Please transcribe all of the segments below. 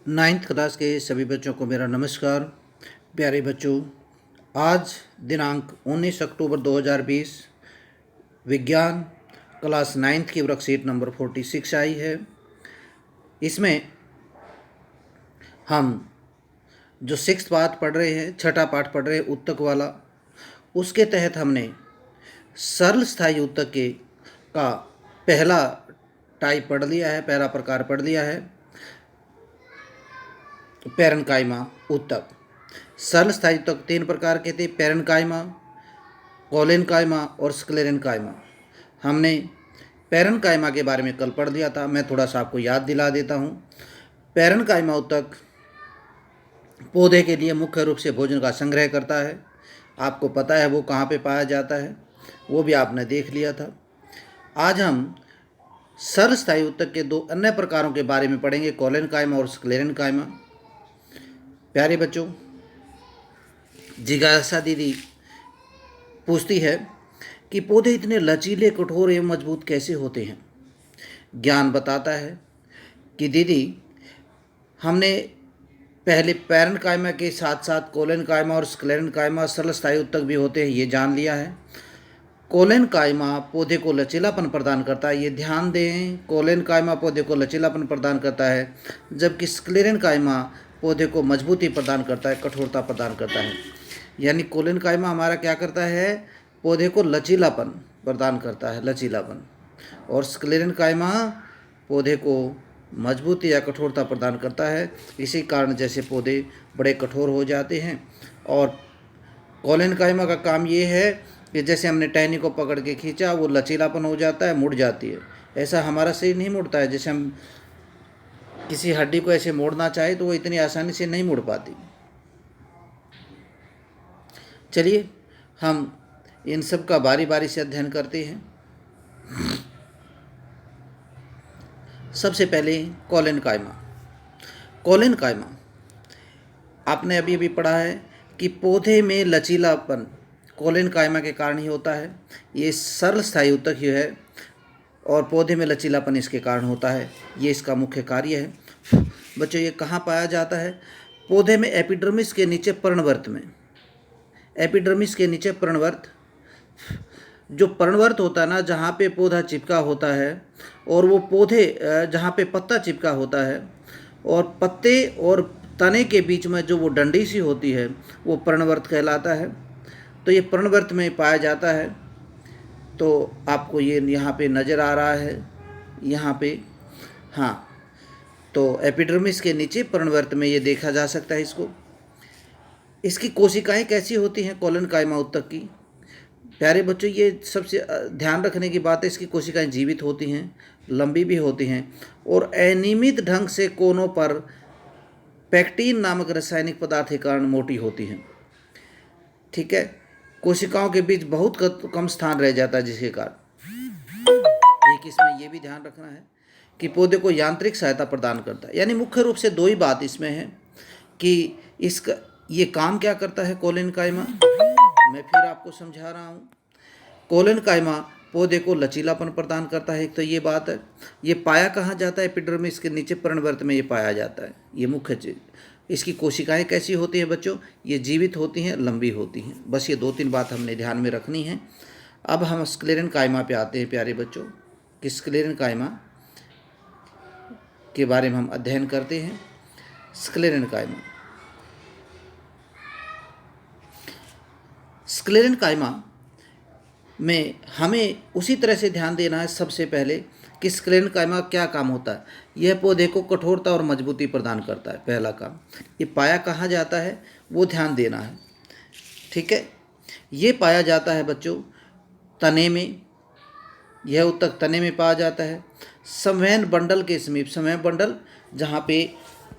Ninth class के सभी बच्चों को मेरा नमस्कार। प्यारे बच्चों, आज दिनांक 19 अक्टूबर 2020 विज्ञान क्लास नाइन्थ की वर्कशीट नंबर 46 आई है। इसमें हम जो सिक्स्थ पार्ट पढ़ रहे हैं, छठा पाठ पढ़ रहे हैं उत्तक वाला, उसके तहत हमने सरल स्थायी उत्तक के का पहला टाइप पढ़ लिया है, पहला प्रकार पढ़ लिया है, पैरेन्काइमा उत्तक। सरल स्थायी उत्तक तीन प्रकार के थे, पैरेन्काइमा, कोलेन्काइमा और स्क्लेरेन्काइमा। हमने पैरेन्काइमा के बारे में कल पढ़ लिया था, मैं थोड़ा सा आपको याद दिला देता हूँ। पैरेन्काइमा उत्तक पौधे के लिए मुख्य रूप से भोजन का संग्रह करता है। आपको पता है वो कहाँ पे पाया जाता है, वो भी आपने देख लिया था। आज हम सरल स्थायी उत्तक के दो अन्य प्रकारों के बारे में पढ़ेंगे, कोलेन्काइमा और स्क्लेरेन्काइमा। प्यारे बच्चों, जिज्ञासा दीदी पूछती है कि पौधे इतने लचीले, कठोर एवं मजबूत कैसे होते हैं। ज्ञान बताता है कि दीदी, हमने पहले पैरेन्काइमा के साथ साथ कोलेन्काइमा और स्क्लेरेन्काइमा सरल स्थायी उत्तक भी होते हैं, ये जान लिया है। कोलेन्काइमा पौधे को लचीलापन प्रदान करता है, ये ध्यान दें, कोलेन्काइमा पौधे को लचीलापन प्रदान करता है, जबकि स्क्लेरेन्काइमा पौधे को मजबूती प्रदान करता है, कठोरता प्रदान करता है। यानी कोलेन्काइमा हमारा क्या करता है, पौधे को लचीलापन प्रदान करता है, लचीलापन, और स्क्लेरेन्काइमा पौधे को मजबूती या कठोरता प्रदान करता है। इसी कारण जैसे पौधे बड़े कठोर हो जाते हैं। और कोलेन्काइमा का काम ये है कि जैसे हमने टहनी को पकड़ के खींचा, वो लचीलापन हो जाता है, मुड़ जाती है। ऐसा हमारा शरीर नहीं मुड़ता है, जैसे हम किसी हड्डी को ऐसे मोड़ना चाहे तो वो इतनी आसानी से नहीं मुड़ पाती। चलिए हम इन सब का बारी बारी से अध्ययन करते हैं। सबसे पहले कोलेन्काइमा। कोलेन्काइमा आपने अभी अभी पढ़ा है कि पौधे में लचीलापन कोलेन्काइमा के कारण ही होता है। ये सरल स्थायी उत्तक ही है और पौधे में लचीलापन इसके कारण होता है, ये इसका मुख्य कार्य है। बच्चों, ये कहाँ पाया जाता है? पौधे में एपिडर्मिस के नीचे पर्णवर्त में। एपिडर्मिस के नीचे पर्णवर्त, जो पर्णवर्त होता है ना, जहाँ पे पौधा चिपका होता है, और वो पौधे जहाँ पे पत्ता चिपका होता है, और पत्ते और तने के बीच में जो वो डंडी सी होती है, वो पर्णवर्त कहलाता है। तो ये पर्णवर्त में पाया जाता है। तो आपको ये यहाँ पे नज़र आ रहा है, यहाँ पे, हाँ, तो एपिडर्मिस के नीचे पर्णवर्त में ये देखा जा सकता है इसको। इसकी कोशिकाएं कैसी होती हैं कोलेन्काइमा उत्तक की? प्यारे बच्चों, ये सबसे ध्यान रखने की बात है, इसकी कोशिकाएं जीवित होती हैं, लंबी भी होती हैं, और अनियमित ढंग से कोनों पर पेक्टिन नामक रासायनिक पदार्थ के कारण मोटी होती हैं। ठीक है, कोशिकाओं के बीच बहुत कम स्थान रह जाता है, जिसके कारण एक इसमें ये भी ध्यान रखना है कि पौधे को यांत्रिक सहायता प्रदान करता है। यानी मुख्य रूप से दो ही बात इसमें है कि इसका ये काम क्या करता है कोलेन्काइमा। मैं फिर आपको समझा रहा हूँ। कोलेन्काइमा पौधे को लचीलापन प्रदान करता है, एक तो ये बात है। ये पाया कहाँ जाता है? एपिडर्मिस के नीचे पर्णवर्त में ये पाया जाता है, ये मुख्य चीज़। इसकी कोशिकाएं कैसी होती हैं बच्चों? ये जीवित होती हैं, लंबी होती हैं। बस ये दो तीन बात हमने ध्यान में रखनी है। अब हम स्क्लेरेन्काइमा पे आते हैं प्यारे बच्चों, कि स्क्लेरेन्काइमा के बारे में हम अध्ययन करते हैं। स्क्लेरेन्काइमा, स्क्लेरेन्काइमा में हमें उसी तरह से ध्यान देना है सबसे पहले कि स्क्लेरेन्काइमा क्या काम होता है। यह पौधे को कठोरता और मजबूती प्रदान करता है, पहला काम। ये पाया कहाँ जाता है वो ध्यान देना है। ठीक है, ये पाया जाता है बच्चों तने में। यह उत्तक तने में पाया जाता है, संवहन बंडल के समीप। संवहन बंडल जहाँ पे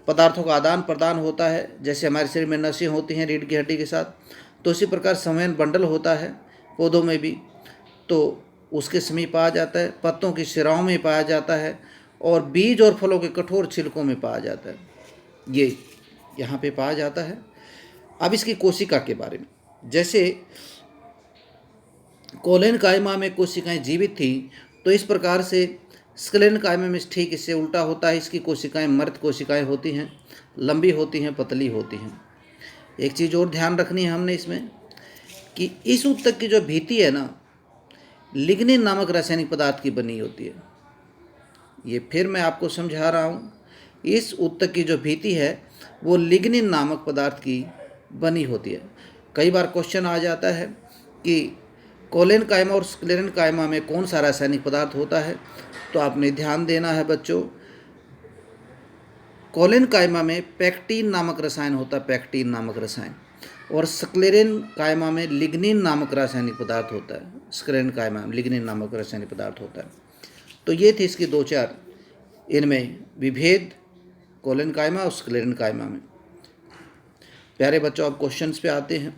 पदार्थों का आदान प्रदान होता है, जैसे हमारे शरीर में नसें होती हैं रीढ़ की हड्डी के साथ, तो उसी प्रकार संवहन बंडल होता है पौधों में भी, तो उसके समीप पाया जाता है। पत्तों की शिराओं में पाया जाता है, और बीज और फलों के कठोर छिलकों में पाया जाता है, ये यहाँ पे पाया जाता है। अब इसकी कोशिका के बारे में, जैसे कोलेन्काइमा में कोशिकाएं जीवित थी, तो इस प्रकार से स्क्लेरन कायमा में ठीक इससे उल्टा होता है। इसकी कोशिकाएं मृत कोशिकाएं होती हैं, लंबी होती हैं, पतली होती हैं। एक चीज़ और ध्यान रखनी है हमने इसमें कि इस ऊतक की जो भित्ति है ना, लिग्निन नामक रासायनिक पदार्थ की बनी होती है। ये फिर मैं आपको समझा रहा हूँ, इस ऊतक की जो भित्ति है वो लिग्निन नामक पदार्थ की बनी होती है। कई बार क्वेश्चन आ जाता है कि कोलेन कायमा और स्क्लेरन कायमा में कौन सा रासायनिक पदार्थ होता है, तो आपने ध्यान देना है बच्चों, कोलेन कायमा में पैक्टीन नामक रसायन होता है, पैक्टीन नामक रसायन, और स्क्लेरन कायमा में लिग्निन नामक रासायनिक पदार्थ होता है। स्क्लेरन कायमा में लिग्निन नामक रासायनिक पदार्थ होता है। तो ये थे इसके दो चार इनमें विभेद कोलेन कायमा और स्क्लेरन कायमा में। प्यारे बच्चों, अब क्वेश्चंस पे आते हैं।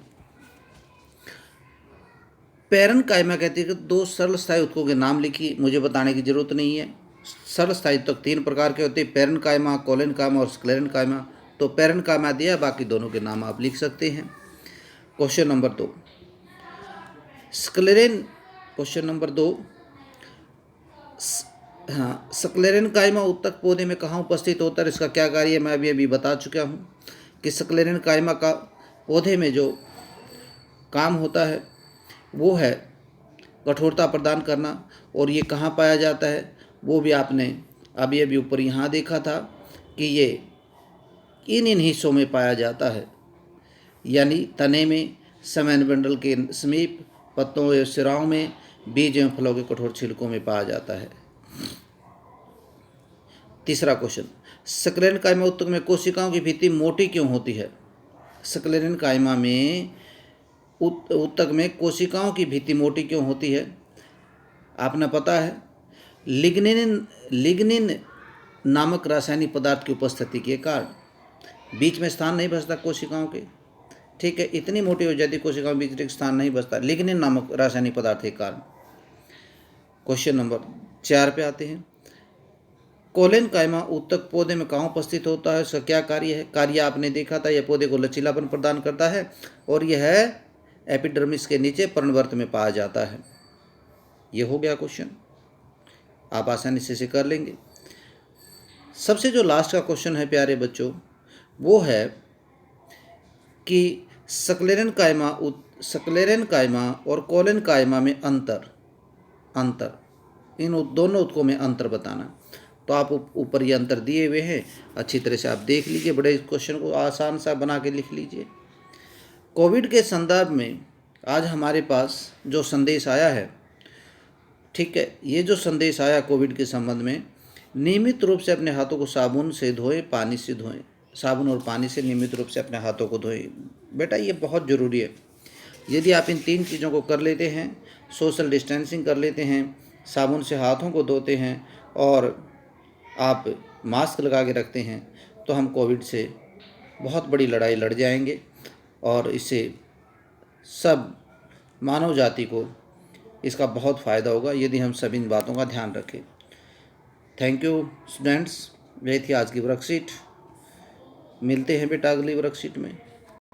पैरन कायमा कहती है कि दो सरल स्थायी उत्तकों के नाम लिखिए। मुझे बताने की जरूरत नहीं है। सरल स्थायी उत्तक तीन प्रकार के होते हैं, पैरन कायमा, कोलेन कायमा और स्क्लेरन कायमा। तो पैरन कायमा दिया, बाकी दोनों के नाम आप लिख सकते हैं। क्वेश्चन नंबर 2 स्क्लेरन, क्वेश्चन नंबर 2, हाँ, स्क्लेरन कायमा उत्तक पौधे में कहाँ उपस्थित होता है, इसका क्या कार्य है, मैं अभी बता चुका हूँ कि स्क्लेरन कायमा का पौधे में जो काम होता है वो है कठोरता प्रदान करना। और ये कहाँ पाया जाता है वो भी आपने अभी ऊपर यहाँ देखा था कि ये इन हिस्सों में पाया जाता है, यानी तने में, समान बंडल के समीप, पत्तों या सिराओं में, बीज एवं फलों के कठोर छिलकों में पाया जाता है। तीसरा क्वेश्चन, स्क्लेरन कायमा उत्तक में कोशिकाओं की भित्ति मोटी क्यों होती है? स्क्लेरन कायमा में उत्तक में कोशिकाओं की भित्ति मोटी क्यों होती है? आपने पता है, लिग्निन नामक रासायनिक पदार्थ की उपस्थिति के कारण बीच में स्थान नहीं बचता कोशिकाओं के। ठीक है, इतनी मोटी हो जाती कोशिकाओं में बीच में स्थान नहीं बचता लिग्निन नामक रासायनिक पदार्थ के कारण। क्वेश्चन नंबर 4 पे आते हैं। कोलेन कायमा उत्तक पौधे में कहाँ उपस्थित होता है, उसका क्या कार्य है? कार्य आपने देखा था, यह पौधे को लचीलापन प्रदान करता है और यह एपिडर्मिस के नीचे पर्णवर्त में पाया जाता है। ये हो गया क्वेश्चन, आप आसानी से कर लेंगे। सबसे जो लास्ट का क्वेश्चन है प्यारे बच्चों, वो है कि स्क्लेरन कायमा और कोलेन कायमा में अंतर इन दोनों उत्तकों में अंतर बताना। तो आप ऊपर ये अंतर दिए हुए हैं, अच्छी तरह से आप देख लीजिए, बड़े क्वेश्चन को आसान सा बना के लिख लीजिए। कोविड के संदर्भ में आज हमारे पास जो संदेश आया है, ठीक है, ये जो संदेश आया कोविड के संबंध में, नियमित रूप से अपने हाथों को साबुन से धोएं, पानी से धोएं, साबुन और पानी से नियमित रूप से अपने हाथों को धोएं। बेटा ये बहुत ज़रूरी है। यदि आप इन 3 चीज़ों को कर लेते हैं, सोशल डिस्टेंसिंग कर लेते हैं, साबुन से हाथों को धोते हैं और आप मास्क लगा के रखते हैं, तो हम कोविड से बहुत बड़ी लड़ाई लड़ जाएंगे और इससे सब मानव जाति को इसका बहुत फ़ायदा होगा यदि हम सभी इन बातों का ध्यान रखें। थैंक यू स्टूडेंट्स, यही थी आज की वर्कशीट। मिलते हैं बेटा अगली वर्कशीट में।